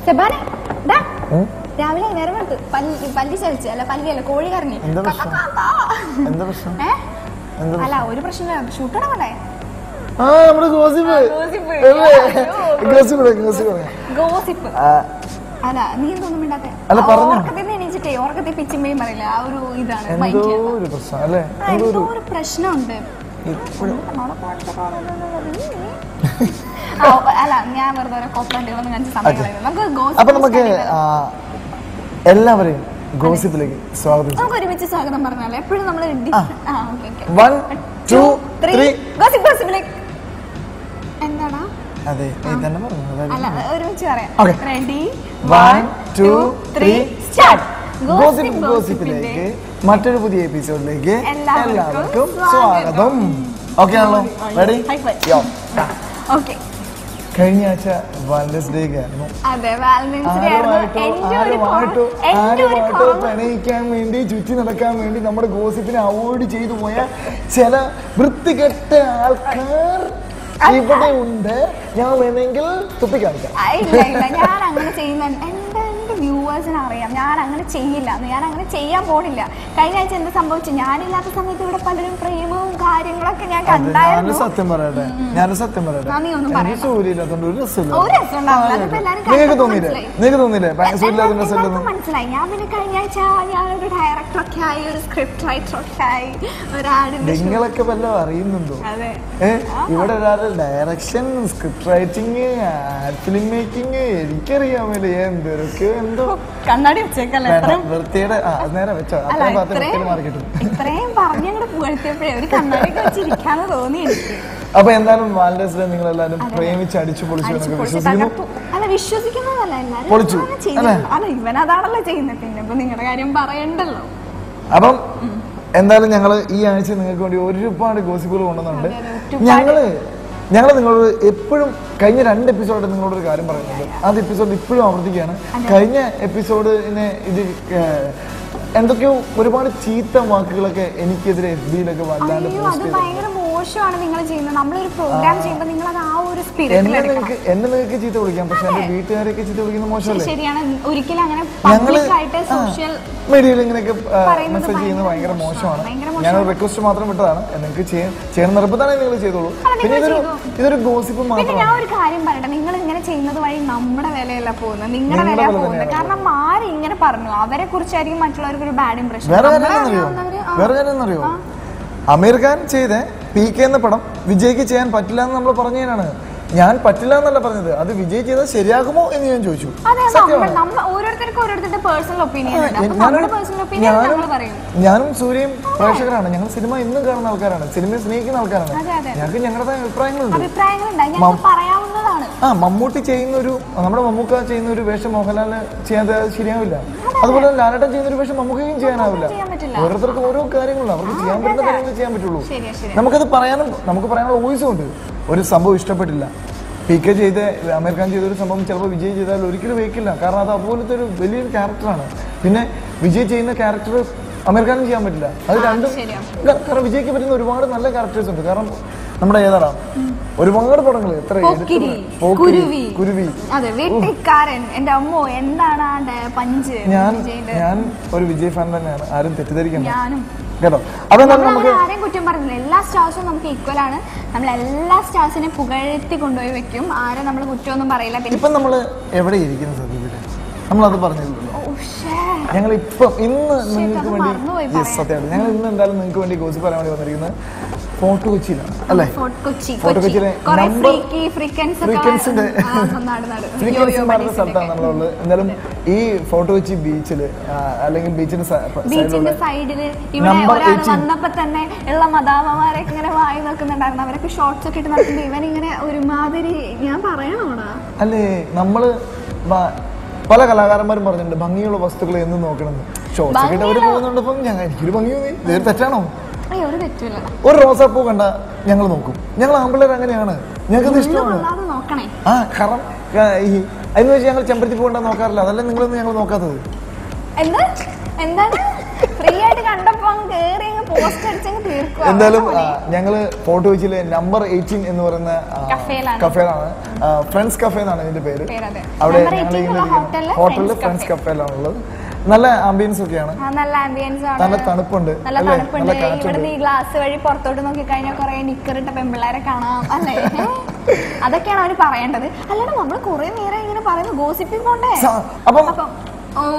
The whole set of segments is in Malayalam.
സെബാനെ രാവിലെ നേരം എടുത്ത് പല്ലി ചലിച്ച് അല്ല പല്ലിയല്ല കോഴി കറങ്ങി. അല്ല ഒരു പ്രശ്നമില്ല, ഷൂട്ട് ഇടണ്ടേ? ഗോസിപ്പ് അല്ല നീ എന്തൊന്നും മിണ്ടാത്തെ? ഓർക്കത്തിൽ എണീച്ചിട്ടേ ഓർക്കത്തിൽ പിച്ചിമ്മയും പറയില്ല. ആ ഒരു ഇതാണ്. എന്തോ ഒരു പ്രശ്നമുണ്ട്. അല്ല ഞാൻ വെറുതെ ഓരോ കോപ്പറേറ്റുകളൊന്നും കാണിച്ച സമയങ്ങളായിരുന്നു. നമുക്ക് എല്ലാവരെയും ഗോസിപ്പിലേക്ക് സ്വാഗതം. നമുക്ക് ഒരുമിച്ച് സ്വാഗതം പറഞ്ഞാലേ എപ്പോഴും നമ്മൾ എന്താടാ അതെ അല്ല ഒരുമിച്ച് പറയാം. Ready 1 2 3 start. ഗോസിപ്പിലേക്ക് മറ്റൊരു പുതിയ എപ്പിസോഡിലേക്ക് എല്ലാവർക്കും സ്വാഗതം. ഓക്കെ ആണല്ലോ? റെഡി? ഓക്കെ. കഴിഞ്ഞ ആഴ്ച വാലന്റൈൻസ് ഡേ ആയിരുന്നു. പ്രണയിക്കാൻ വേണ്ടി ചുറ്റി നടക്കാൻ വേണ്ടി നമ്മുടെ ഗോസിപ്പിനെ അവോയ്ഡ് ചെയ്തു പോയ ചില വൃത്തികെട്ട ആൾക്കാർ ഇവിടെ ഉണ്ട്. ഞാൻ വേണമെങ്കിൽ തുപ്പിക്കാണിക്കാം. ഞാൻ അങ്ങനെ ചെയ്യുന്ന എന്റെ വ്യൂവേഴ്സിന് അറിയാം. ഞാൻ അങ്ങനെ ചെയ്യില്ല, ഞാൻ അങ്ങനെ ചെയ്യാൻ പോണില്ല. കഴിഞ്ഞ ആഴ്ച എന്താ സംഭവിച്ചു? ഞാനില്ലാത്ത സമയത്ത് ഇവിടെ പലരും പ്രേമവും കാര്യങ്ങളൊക്കെ ഞാൻ കണ്ടായിരുന്നു. സത്യം പറയട്ടെ, ഞാനൊരു സത്യം പറയട്ടെ, മനസ്സിലായി. ഞാൻ പിന്നെ കഴിഞ്ഞ ആഴ്ച ഞാനൊരു ഡയറക്ടറൊക്കെ ആയി, ഒരു സ്ക്രിപ്റ്റ് റൈറ്ററൊക്കെ ആയി, നിങ്ങളൊക്കെ വല്ലതും അറിയുന്നുണ്ടോ? ഇവിടെ ഒരാളുടെ direction, script writing, film making എനിക്കറിയാമല്ലോ. എന്തൊക്കെ എന്തോ കണ്ണാടി വെച്ചേക്കല്ലേ വൃത്തിയുടെ നേരെ വെച്ചോ. ഇത്രയും പറഞ്ഞങ്ങോട്ട് പുകഴ്ത്തിയപ്പോഴേ ഒരു കണ്ണാടി വെച്ചിരിക്കാന്ന് തോന്നി എനിക്ക്. അപ്പൊ എന്തായാലും വാലന്റൈൻസ് ഡേ നിങ്ങൾ എല്ലാവരും പ്രേമിച്ച് അടിച്ചു പൊളിച്ചു വിശ്വസിക്കുന്നു. അല്ല വിശ്വസിക്കുന്നതല്ല, എല്ലാരും പൊളിച്ചു. അല്ല ഇവൻ അതാണല്ലോ ചെയ്യുന്നത്, പിന്നെ ഇപ്പൊ നിങ്ങളുടെ കാര്യം പറയണ്ടല്ലോ. അപ്പം എന്തായാലും ഞങ്ങള് ഈ ആഴ്ച നിങ്ങൾക്ക് വേണ്ടി ഒരുപാട് ഗോസിപ്പുകൾ കൊണ്ടുവന്നുണ്ട്. ഞങ്ങൾ നിങ്ങളോട് എപ്പോഴും കഴിഞ്ഞ 2 എപ്പിസോഡ് നിങ്ങളോടൊരു കാര്യം പറയുന്നുണ്ട്. അത് എപ്പിസോഡ് ഇപ്പോഴും ആവർത്തിക്കുകയാണ്. കഴിഞ്ഞ എപ്പിസോഡിനെ ഇത് എന്തൊക്കെയോ ഒരുപാട് ചീത്ത വാക്കുകളൊക്കെ എനിക്കെതിരെ FB-യിലൊക്കെ വല്ലാണ്ട് മോശമാണ് നിങ്ങൾ ചെയ്യുന്നത്. നമ്മളൊരു പ്രോഗ്രാം ചെയ്യുമ്പോൾ നിങ്ങൾ അത് ആ ഒരു എന്നെ നിങ്ങൾക്ക് ചീത്ത വിളിക്കാം, പക്ഷെ എന്റെ വീട്ടുകാരെയൊക്കെ ചീത്ത വിളിക്കുന്നത് മോശമല്ലേ? ശരിയാണ്. ഒരിക്കലും അങ്ങനെ മീഡിയയിൽ ഇങ്ങനെയൊക്കെ മെസ്സേജ് ചെയ്യുന്നത് ഭയങ്കര മോശമാണ്. ഞാനൊരു റിക്വസ്റ്റ് മാത്രം വിട്ടതാണ്. നിങ്ങൾക്ക് ചെയ്യാൻ നിർബന്ധമാണെങ്കിൽ നിങ്ങൾ ചെയ്തോളൂ. പിന്നെ ഇതൊരു ഗോസിപ്പ് മാത്രമാണ്. ഞാൻ ഒരു കാര്യം പറയട്ടെ, നിങ്ങൾ ഇങ്ങനെ ചെയ്യുന്നത് വഴി നമ്മുടെ വിലയല്ല പോകുന്നത്, നിങ്ങളുടെ വിലയാ പോകുന്നത്. കാരണം ആര് ഇങ്ങനെ പറഞ്ഞു അവരെ കുറിച്ചായിരിക്കും മറ്റുള്ളവർക്ക് ഒരു ബാഡ് ഇംപ്രഷൻ. വേറെ കാര്യം എന്നറിയോ? അമീർ ഖാൻ ചെയ്ത PK എന്ന പടം വിജയ്ക്ക് ചെയ്യാൻ പറ്റില്ല എന്ന് നമ്മൾ പറഞ്ഞതിനാണ്. ഞാൻ പറ്റില്ല എന്നല്ല പറഞ്ഞത്, അത് വിജയ് ചെയ്താൽ ശരിയാകുമോ എന്ന് ഞാൻ ചോദിച്ചു. ഞാനും സൂര്യയും പ്രേക്ഷകരാണ്. ഞങ്ങൾ സിനിമ ഇന്നും കാണുന്ന ആൾക്കാരാണ്, സിനിമയെ സ്നേഹിക്കുന്ന ആൾക്കാരാണ്. ഞങ്ങൾക്ക് ഞങ്ങളുടെ അഭിപ്രായങ്ങളുണ്ട്. മമ്മൂട്ടി ചെയ്യുന്ന നമ്മുടെ മമ്മൂക്ക ചെയ്യുന്ന ഒരു വേഷം മോഹൻലാലിന് ചെയ്യാതെ ശരിയാവില്ല. അതുപോലെ ലാലേട്ടൻ ചെയ്യുന്ന ഒരു വേഷം മമ്മൂക്കയും ചെയ്യാനാവില്ല. ഓരോരുത്തർക്കും ഓരോ കാര്യങ്ങളുണ്ട്, അവർക്ക് ചെയ്യാൻ പറ്റുന്ന കാര്യങ്ങൾ ചെയ്യാൻ പറ്റുള്ളൂ. നമുക്ക് പറയാനുള്ള വോയിസും ഉണ്ട്. ഒരു സംഭവം ഇഷ്ടപ്പെട്ടില്ല, PK ചെയ്ത അമീർ ഖാൻ ചെയ്തൊരു സംഭവം ചിലപ്പോൾ വിജയ് ചെയ്താൽ ഒരിക്കലും വെക്കില്ല. കാരണം അത് അതുപോലത്തെ ഒരു വലിയൊരു ക്യാരക്ടറാണ്. പിന്നെ വിജയ് ചെയ്യുന്ന ക്യാരക്ടർ അമീർ ഖാനും ചെയ്യാൻ പറ്റില്ല. അത് രണ്ടും. കാരണം വിജയ്ക്ക് പറ്റുന്ന ഒരുപാട് നല്ല ക്യാരക്ടേഴ്സ് ഉണ്ട്. കാരണം നമ്മുടെ ഏതാടാ ഒരുപാട് പടങ്ങൾ, എത്ര കുരുവി, ഞാൻ ഒരു വിജയ് ഫാൻ തന്നെയാണ്, ആരും തെറ്റിദ്ധരിക്കണം കേട്ടോ. ആരെയും കുറ്റം പറഞ്ഞില്ല. എല്ലാ സ്റ്റാർസും നമുക്ക് ഈക്വൽ ആണ്. നമ്മൾ എല്ലാ സ്റ്റാർസിനെ പുകഴ്ത്തി കൊണ്ടുപോയി വെക്കും. ആരും നമ്മൾ കുറ്റമൊന്നും പറയില്ല. ഇപ്പൊ നമ്മള് എവിടെ ഇരിക്കുന്ന സത്യത്തില് നമ്മളത് പറഞ്ഞില്ലല്ലോ. ഞങ്ങൾ ഇപ്പം ഇന്ന് നിങ്ങൾക്ക് വേണ്ടി സത്യമാണ്, ഞങ്ങൾ ഇന്ന് എന്തായാലും നിങ്ങൾക്ക് വേണ്ടി ഗോസിപ്പ് പറയാൻ വേണ്ടി വന്നിരിക്കുന്നത് ഫോർട്ട് കൊച്ചിയിലാണ് അല്ലേ? ഫോർട്ട് കൊച്ചിയിലെ ഫ്രീക്വൻസിന്റെ സ്ഥലത്താണ് നമ്മളുള്ളത്. എന്തായാലും ഈ ഫോർട്ട് കൊച്ചി ബീച്ചില് അല്ലെങ്കിൽ ബീച്ചിന്റെ സൈഡില് വന്നപ്പോ തന്നെ ഉള്ള മദാമ്മമാരൊക്കെ ഇങ്ങനെ വായി നോക്കുന്നുണ്ടായിരുന്നു. അവരൊക്കെ ഷോർട്സ് ഒക്കെ ഇട്ട് നടക്കുമ്പോ ഇവൻ ഇങ്ങനെ ഒരുമാതിരി, ഞാൻ പറയണോടാ അല്ലേ? നമ്മള് പല കലാകാരന്മാരും പറഞ്ഞിട്ടുണ്ട് ഭംഗിയുള്ള വസ്തുക്കൾ എന്നും നോക്കണമെന്ന്. ഷോർട്സ് ഒക്കെ ഇട്ട് അവര് പോകുന്നുണ്ട്. അപ്പം എനിക്കൊരു ഭംഗി തോന്നി. ഇതൊരു തെറ്റാണോ? ഒരു റോസാപ്പൂ കണ്ട ഞങ്ങൾ നോക്കും. ഞങ്ങൾ ആമ്പിള്ളേർ അങ്ങനെയാണ്, ഞങ്ങൾക്ക് ഇഷ്ടമാണ്. കാരണം അതിന് വെച്ച് ഞങ്ങൾ ചെമ്പരത്തി പൂ കണ്ടാ നോക്കാറില്ല. അതല്ല നിങ്ങളൊന്നും ഞങ്ങൾ നോക്കാത്തത്. എന്താണ് ഫ്രീ ആയിട്ട് കണ്ടപ്പോ കേറി എന്തായാലും ഞങ്ങള് ഫോട്ടോ വെച്ചില് നമ്പർ 18 എന്ന് പറയുന്ന കഫേലാണ്. ഫ്രണ്ട്സ് കഫേ എന്നാണ് ഇതിന്റെ പേര്. അവിടെ ഞങ്ങൾ ഹോട്ടലില് ഫ്രണ്ട്സ് കഫേയിലാണുള്ളത്. നല്ല ആംബിയൻസ് ഒക്കെയാണ്, നല്ല തണുപ്പുണ്ട്. ഇവിടെ ഈ ഗ്ലാസ് വഴി പുറത്തോട്ട് നോക്കി കഴിഞ്ഞാൽ കുറെ നിക്കറിട്ട പെമ്പിള്ളേരെ കാണാം അല്ലേ? അതൊക്കെയാണ് അവര് പറയേണ്ടത്. അല്ലാണ്ട് നമ്മള് കുറെ നേരം ഇങ്ങനെ പറയുന്നു ഗോസിപ്പിംഗ് കൊണ്ടേ. അപ്പം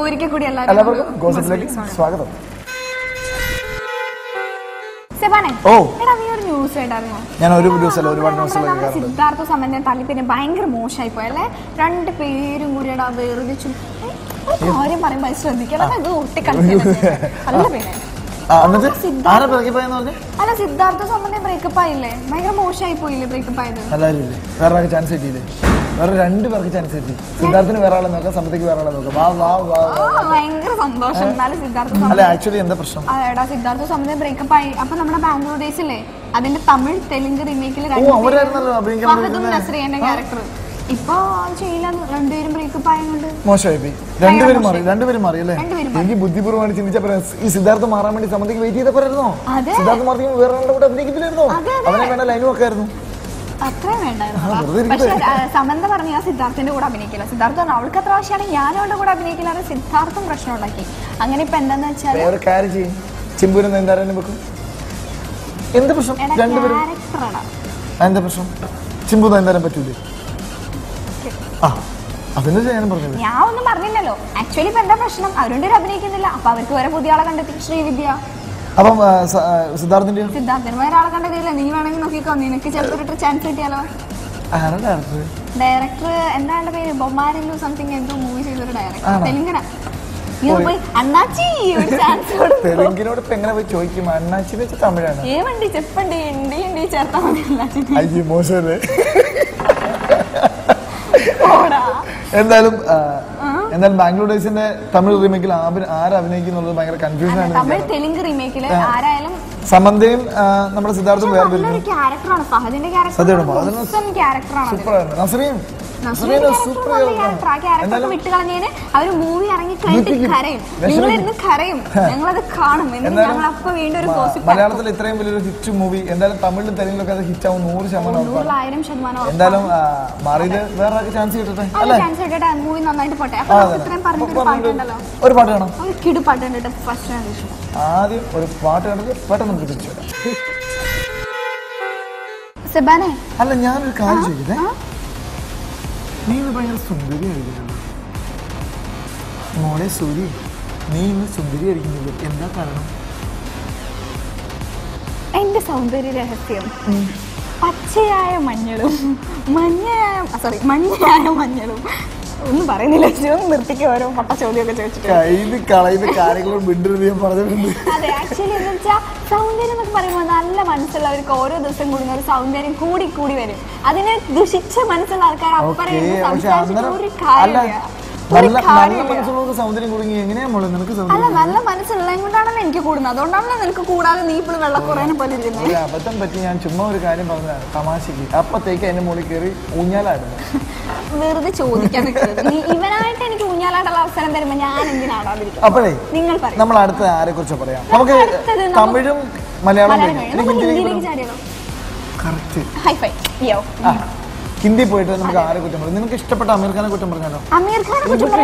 ഒരിക്കൽ കൂടി എല്ലാവർക്കും ഗോസിപ്പിലേക്ക് സ്വാഗതം. ഞാൻ ഒരു ദിവസം ഒരുപാട് ന്യൂസ് സിദ്ധാർത്ഥ സംബന്ധം തള്ളി പിന്നെ ഭയങ്കര മോശമായി പോയല്ലേ? 2 പേരും കൂടിയുടെ വെറുതെ കാര്യം പറയുമ്പോ ശ്രദ്ധിക്കണം. അത് ഒട്ടിക്കളിക്കല്ല പിന്നെ. അല്ല സിദ്ധാർത്ഥ സംബന്ധം ബ്രേക്കപ്പ് ആയില്ലേ? ഭയങ്കര മോശമായി പോയില്ലേ ബ്രേക്കപ്പ് ആയത്? വേറെ ചാൻസ് കിട്ടിയില്ലേ? വേറെ 2 പേർക്ക് ചാൻസ് കിട്ടി. സിദ്ധാർത്ഥിന് വേറെ ആളെ നോക്കാം, സമൃദ്ധിക്ക് വേറെ ആളെ നോക്കാം. ഭയങ്കര സന്തോഷം. എന്നാലും ആക്ച്വലി എന്താ പ്രശ്നം? അതെടാ സിദ്ധാർത്ഥ സംബന്ധം ബ്രേക്കപ്പ് ആയി. അപ്പൊ നമ്മുടെ ബാംഗ്ലൂർ ഡേയ്സില്ലേ അതിന്റെ തമിഴ് തെലുങ്ക് റീമേക്കിൽ നസ്രിയന്റെ ക്യാരക്ടർ ഇപ്പൊ ചെയ്യില്ല. 2 പേരും ബ്രേക്കപ്പ് ആയതുകൊണ്ട് മോശമായി. 2 പേരും മാറി അല്ലേ? എനിക്ക് ബുദ്ധിപൂർവ്വമാണ് ചിന്തിച്ചപ്പോ ഈ സിദ്ധാർത്ഥ മാറാൻ വേണ്ടി സമൃദ്ധിക്ക് വെയിറ്റ് ചെയ്തപ്പോഴായിരുന്നോ? സിദ്ധാർത്ഥ മാറി വേറെ കൂടെ അഭിനയിക്കത്തില്ലായിരുന്നോ? അവനെ വേണ്ട ലൈനും ഒക്കെ ആയിരുന്നു. അത്രയും വേണ്ടായിരുന്നു. പക്ഷെ സമന്ത പറഞ്ഞു ഞാൻ സിദ്ധാർത്ഥിന്റെ കൂടെ അഭിനയിക്കില്ല. സിദ്ധാർത്ഥ പറഞ്ഞു അവൾക്ക് അത്ര ആവശ്യമാണ് ഞാൻ അവളുടെ കൂടെ അഭിനയിക്കില്ല. സിദ്ധാർത്ഥം പ്രശ്നം ഉണ്ടാക്കി. അങ്ങനെ ഇപ്പൊ എന്താന്ന് വെച്ചാൽ എന്ത് പ്രശ്നം? എന്താ പ്രശ്നം? ചിമ്പു എന്തായാലും പറ്റൂലേ? ഞാൻ ഒന്നും പറഞ്ഞില്ലല്ലോ. ആക്ച്വലി ഇപ്പൊ എന്താ പ്രശ്നം? അവരുടെ അഭിനയിക്കുന്നില്ല. അപ്പൊ അവർക്ക് വേറെ പുതിയ ആളെ കണ്ടെത്തി. ശ്രീവിദ്യ. അപ്പം സിദ്ധാർത്ഥിന് വേറെ ആളെ കണ്ടെത്തിയില്ല. നീ വേണമെങ്കിൽ നോക്കിക്കോ. നിനക്ക് ചിലപ്പോൾ ചാൻസ് കിട്ടിയാലോ? ഡയറക്ടർ എന്താണ് പേര്? ബൊമ്മാരിലു സംതിങ് എന്തോ മൂവി ചെയ്തൊരു ഡയറക്ടർ. തെലുങ്കന. അണ്ണാച്ചി ഒരു ചാൻസ് തെലുങ്കിനോട് എങ്ങനെ പോയി ചോദിക്കും? അണ്ണാച്ചി വെച്ച് തമിഴാണ്. ഏവണ്ടി ചെപ്പണ്ടി ഇന്ത്യ ചേർത്താ മതി. മോശമല്ലേ? എന്തായാലും ബാംഗ്ലൂർ ഡേയ്സിന്റെ തമിഴ് റീമേക്കിൽ ആര് അഭിനയിക്കുന്നുള്ളത് ഭയങ്കര കൺഫ്യൂഷൻ ആണ്. തമിഴ് തെലുങ്ക് റീമേക്കിൽ ആരായാലും സമന്തയും നമ്മുടെ സിദ്ധാർത്ഥും വേറെ ക്യാരക്ടറാണ്. ഫഹദിന്റെ ക്യാരക്ടറാണ്. സൂപ്പറാണ്. നസ്രിയും വിട്ടുകളഞ്ഞതിന് അവര് മൂവി ഇറങ്ങി കഴിഞ്ഞിട്ട് കരയും. നിങ്ങളിരുന്ന് കരയും. ഞങ്ങളത് കാണും. ഞങ്ങളപ്പോ വീണ്ടും ഒരു മലയാളത്തിൽ ഇത്രയും വലിയൊരു ഹിറ്റ് മൂവി എന്തായാലും തമിഴിലും തെലുങ്കിലൊക്കെ അത് ഹിറ്റ് ആവും 100% എന്തായാലും മാറിയത് വേറെ ചാൻസ് കിട്ടട്ടെ. ചാൻസ് കിട്ടട്ടെ. മൂവി നന്നായിട്ട് പോട്ടെ. ഒരു പാട്ട് കാണാം. കിടു പാട്ട് കണ്ടിട്ട് ഫസ്റ്റ് ആദ്യം ഒരു പാട്ട് കണ്ടിട്ട് പെട്ടെന്ന് നമുക്ക് തിരിച്ചു വരാം. സെബാനെ അല്ല ഞാനൊരു കാര്യം ചോദിക്കട്ടെ. നീ ഇന്ന് ഭയങ്കര സുന്ദരിയായിരിക്കുന്നു മോളെ സൂര്യ. നീ ഇന്ന് സുന്ദരിയായിരിക്കുന്നത് എന്താ കാരണം? എന്റെ സൗന്ദര്യ രഹസ്യം പച്ചയായ മഞ്ഞളും മഞ്ഞയായ മഞ്ഞളും ഒന്നും പറയുന്നില്ല. നിർത്തിക്ക് ഓരോ പട്ട ചോദ്യമൊക്കെ ചോദിച്ചിട്ട് അതെ. ആക്ച്വലി എന്ന് വെച്ചാൽ സൗന്ദര്യം എന്നൊക്കെ പറയുമ്പോൾ നല്ല മനസ്സുള്ളവർക്ക് ഓരോ ദിവസം കൂടുന്ന ഒരു സൗന്ദര്യം കൂടി കൂടി വരും. അതിനെ ദുഷിച്ച മനസ്സുള്ള ആൾക്കാർ അപ്പറേ സംസാരിച്ചിട്ട് ഒരു കാര്യമില്ല. നല്ല സൗന്ദര്യം കൂടുങ്ങി എങ്ങനെയാ മോളെ നിനക്ക്? അല്ല നല്ല മനസ്സുള്ളത് കൊണ്ടാണല്ലോ എനിക്ക് കൂടുന്നത്. അതുകൊണ്ടാണല്ലോ നിനക്ക് കൂടാതെ നീ ഇപ്പോഴും വെള്ളക്കുറേനെ പോലെ ഇരിക്കുന്നത്. ഒരു അബദ്ധം പറ്റി. ഞാൻ ചുമ്മാ ഒരു കാര്യം പറഞ്ഞതാണ് തമാശക്ക്. അപ്പത്തേക്ക് എന്റെ മുകളിൽ കയറി ഊഞ്ഞാലായിരുന്നു. വെറുതെ ചോദിക്കാൻ നിൽക്കരുത്. ഇവനായിട്ട് എനിക്ക് ഊഞ്ഞാലായിട്ടുള്ള അവസരം തരുമ്പോ ഞാൻ എന്തിനാടാതിരിക്കും? അപ്പോഴേ നിങ്ങൾ നമ്മൾ അടുത്ത ആരെ കുറിച്ച് പറയാം? നമുക്ക് തമിഴും മലയാളവും ഹിന്ദി പോയിട്ട് നമുക്ക് ആരെ കുറ്റം പറയും? നിനക്ക് ഇഷ്ടപ്പെട്ട അമീർ ഖാനെ കുറ്റം പറഞ്ഞാലോ?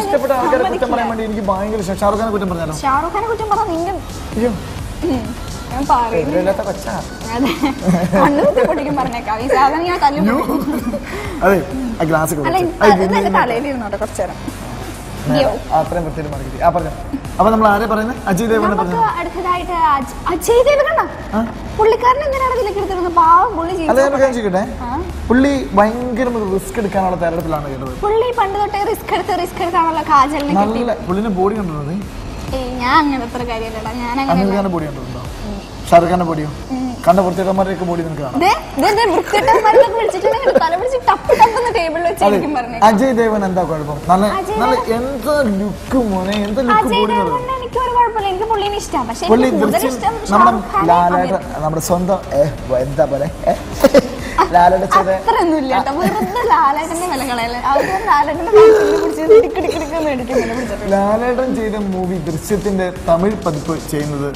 ഇഷ്ടപ്പെട്ട ആൾക്കാരെ കുറ്റം പറയാൻ വേണ്ടി എനിക്ക് ഭയങ്കര ഇഷ്ടം. ഷാറുഖ് ഖാനെ കുറ്റം പറഞ്ഞാലോ? ഷാറുഖ് ഖാനെ കുറ്റം പറഞ്ഞാൽ നിന്റെ അതെ ഗ്ലാസ് തലയിലിരുന്നോട്ടെ കുറച്ചേരം. അത്രയും വൃത്തിയിൽ മാറി. അപ്പൊ നമ്മൾ ആരെ പറയുന്നത്? അജയ് ദേവ്ഗൺ. അടുത്തതായിട്ട് അജയ് ദേവ്ഗൺ. പുള്ളിക്കാരൻ എന്തിനാണ് ഇതിലേക്ക് എടുത്തിരുന്നത്? പാവം പുള്ളി. ചോദിക്കട്ടെ, പുള്ളി ഭയങ്കര റിസ്ക് എടുക്കാനുള്ള തയ്യാറെടുപ്പിലാണ് കേട്ടത്. പുള്ളി പണ്ട് തൊട്ടേ റിസ്ക് എടുത്താണല്ലോ കാജലിനെ. നല്ല പുള്ളിന്റെ ബോഡി കണ്ടിട്ടുണ്ടോ? ഞാൻ അങ്ങനെ അത്ര കാര്യമല്ലടാ. ഞാൻ അങ്ങനെ ബോഡി കണ്ടിട്ടുണ്ടോ? ഷാറുഖ് ഖാന്റെ ബോഡിയോ? കണ്ട വൃത്തികേട്ടന്മാരുടെ ബോഡി നിനക്ക് കാണാം. അജയ് ദേവൻ എന്താ കുഴപ്പം? നല്ല എന്താ ലുക്ക് മോനെ, എന്താ ലുക്ക് ബോഡി. നമ്മുടെ ലാലേട്ടൻ, നമ്മുടെ സ്വന്തം എന്താ പോലെ ലാലേട്ടൻ ചെയ്ത മൂവി ദൃശ്യത്തിന്റെ തമിഴ് പതിപ്പ് ചെയ്യുന്നത്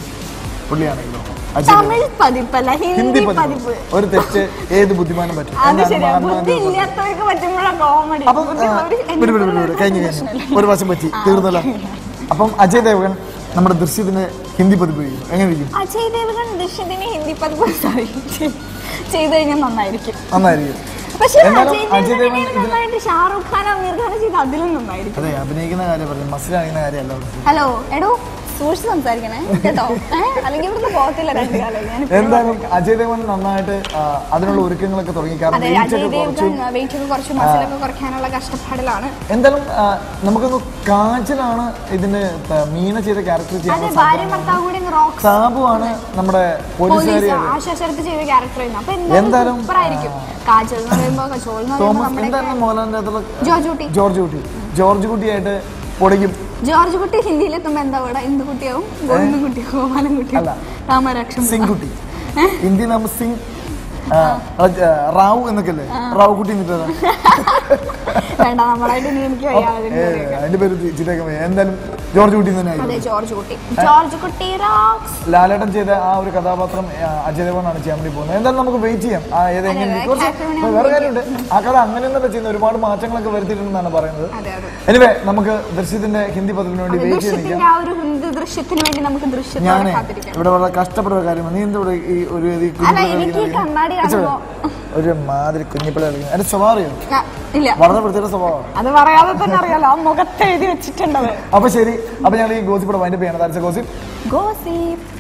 പുള്ളിയാണല്ലോ. തമിഴ് പതിപ്പല്ല, ഹിന്ദി പതിപ്പ്. ഒരു തെറ്റ് ഏത് ബുദ്ധിമാനും പറ്റും. കഴിഞ്ഞു ഒരു വർഷം പറ്റി തീർന്നല്ലോ. അപ്പം അജയ് ദേവ്ഗൺ നമ്മുടെ ദൃശ്യത്തിന് ഹിന്ദി പതിപ്പ് ചെയ്യും, എങ്ങനെ ഇരിക്കും? അജയ് ദേവ്ഗൺ ദൃശ്യത്തിന് ഹിന്ദി പതിപ്പ് ചെയ്തു കഴിഞ്ഞാൽ നന്നായിരിക്കും. പക്ഷേ അജയ് ദേവ്ഗൺ നന്നായിട്ട് ഷാറൂഖ് ഖാൻ അമീർ ഖാൻ ചെയ്ത് അതിലും നന്നായിരിക്കും. അതെ, അഭിനയിക്കുന്ന കാര്യം പറഞ്ഞു, മസിലാകുന്ന കാര്യമല്ല. ഹലോ എടോ, സൂക്ഷിച്ച് സംസാരിക്കണേ കേട്ടോ, അല്ലെങ്കിൽ ഇവിടുന്ന് പോകത്തില്ല രണ്ടു കാലം. എന്തായാലും അജയ് ദേവ്ഗൺ നന്നായിട്ട് അതിനുള്ള ഒരുക്കങ്ങളൊക്കെ തുടങ്ങി. കുറയ്ക്കാനുള്ള കഷ്ടപ്പാടിലാണ്. എന്തായാലും നമുക്കൊന്ന് കാജലാണ് ഇതിന്റെ മീന ചെയ്ത ക്യാരക്ടർ ചെയ്യാൻ, സാബുവാണ് നമ്മുടെ പോലീസുകാരി ആശാശരത്ത് ചെയ്ത ക്യാരക്ടർ. എന്തായാലും കാജൽ എന്ന് പറയുമ്പോ എന്താണ് മോഹൻലാലിന്റെ ജോർജ് കുട്ടിയായിട്ട് പൊടിക്കും. ജോർജ് കുട്ടി ഹിന്ദിയിലെത്തുമ്പോ എന്താ ഇവിടെ എന്ത് കുട്ടിയാവും? ഗോവിന്ദൻ കുട്ടിയോ, ഗോപാലൻ കുട്ടിയോ, രാമരാക്ഷൻ സിംഗ് കുട്ടി. ഹിന്ദി നാം സിംഗ് റാവു എന്നൊക്കെ അല്ലേ? റാവു കുട്ടി വേണ്ട, നമ്മളായിട്ട് എനിക്ക് അതിന്റെ പേര് ചിറ്റേക്കാൻ വയ്യ. എന്തായാലും ജോർജ് കുട്ടി തന്നെ ലാലേട്ടൻ ചെയ്ത ആ ഒരു കഥാപാത്രം അജയ് ദേവ്ഗണാണ് ചെയ്യാൻ വേണ്ടി പോകുന്നത്. എന്തായാലും നമുക്ക് വെയിറ്റ് ചെയ്യാം. വേറെ കാര്യമുണ്ട്, ആ കഥ അങ്ങനെയൊന്നും ചെയ്യുന്ന ഒരുപാട് മാറ്റങ്ങളൊക്കെ വരുത്തിയിട്ടുണ്ടെന്നാണ് പറയുന്നത്. എനിവേ, നമുക്ക് ദൃശ്യത്തിന്റെ ഹിന്ദി പതിപ്പിന് വേണ്ടി വെയിറ്റ് ചെയ്തിരിക്കാം. ഞാൻ ഇവിടെ വളരെ കഷ്ടപ്പെടുന്ന കാര്യമാണ്. നീ എന്താ ഈ ഒരു ഒരു മാതിരി കുഞ്ഞിപ്പിള്ള കളിക്കുന്നത്? എന്റെ സ്വഭാവം വളരെ പ്രത്യേക സ്വഭാവമാണ്. അത് പറയാതെ തന്നെ അറിയാലോ, ആ മുഖത്ത് എഴുതി വെച്ചിട്ടുണ്ടത്. അപ്പൊ ശരി, അപ്പൊ ഞങ്ങൾ ഈ ഗോസിപ്പ് വൈൻഡപ്പ് ചെയ്യണം. ഗോസിപ്പ്